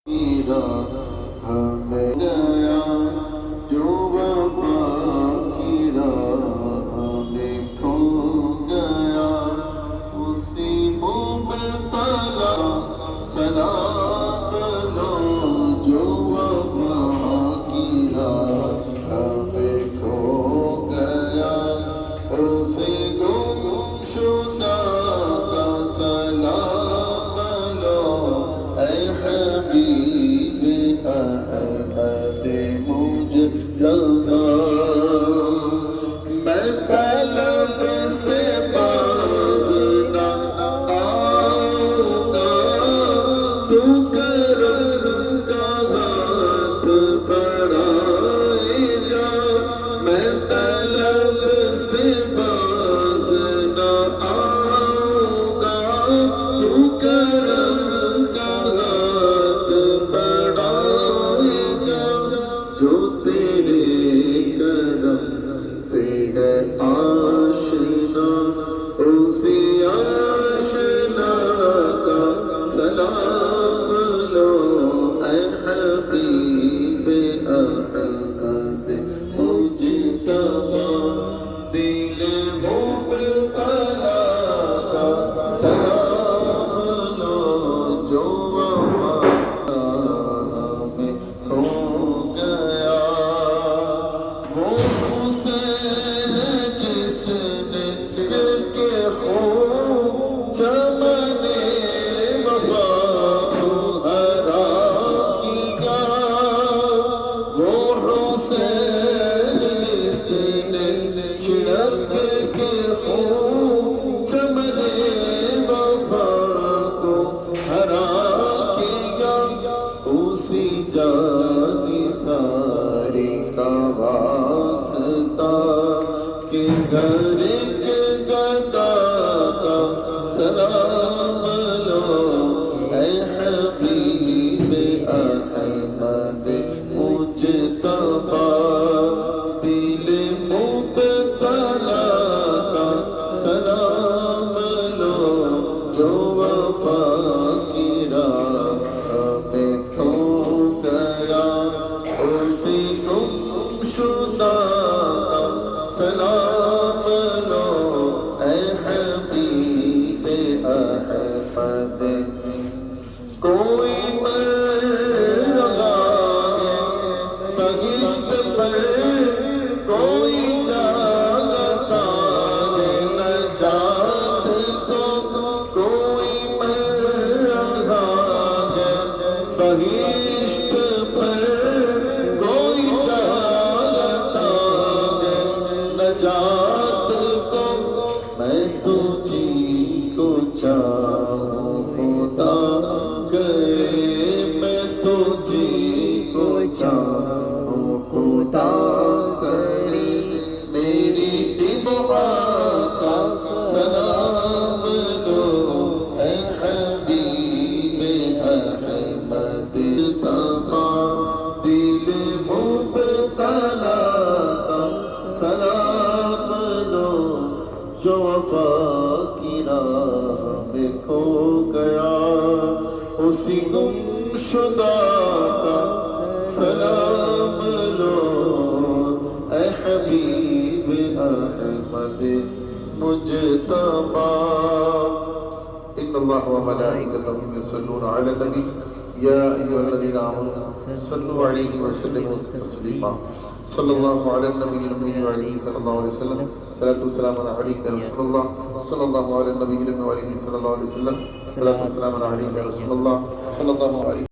ہمیں گیا جو وفا کی راہ میں کھو گیا، اسی مبتلا سلام لو جو وفا کی راہ میں کھو گیا، اسی گمشدہ کا سلام لو اے حبیب احمد مجتبی۔ میں طلب سے باز نہ آؤں گا، تو کرم کا ہاتھ بڑھائے جا۔ میں طلب سے باز نہ آؤں گا، تو کرم کا ہاتھ بڑھائے جا۔ جو تیرے کرم سے ہے آشنا، اسی آشنا کا سلام لو اے حبیب احمد مجتبی۔ دل مبتلا کا سلام لو جو وفا میں کھو گیا، وہ حسین جس نے کے خون چمن وفا کو ہرا کیا، وہ حسین جس نے چھڑک کے خون چمن وفا کو ہرا کیا، اسی جانی ساری کا واسطہ کہ گھر کے گدا کا سلام لو اے حبیب احمد مجتبی۔ دل مبتلا کا سلام لو جو وفا کی راہ میں کھو گیا، اسی گمشدہ کا سلام لو اے حبیب احمد۔ کوئی مر رہا ہے بہشت پر، کوئی جاگتا ہے نجات کو، کوئی مر رہا ہے بہشت پر، کوئی جاگتا ہے نجات کو۔ میں تجھی کو چاہوں خدا کرے، میں تجھی کو چاہوں خدا کرے، میری اس راہ کا سلام لو اے حبیب احمد مجتبی۔ دل مبتلا کا سلام لو جو وفا کی راہ میں کھو گیا، اسی گمشدہ کا سلام لو اے حبیب احمد مجتبی۔ ان اللہ وملائکتہ یصلون علی النبی یا ایھا الذین آمنوا صلوا علیہ وسلموا تسلیما۔ صلی اللہ علی النبی الامی وعلیہ صلی اللہ علیہ وسلم۔ صلاۃ والسلام علیک یا رسول اللہ صلی اللہ علی النبی الامی وعلیہ صلی اللہ علیہ وسلم۔ صلاۃ والسلام علیک یا رسول اللہ صلی اللہ علیہ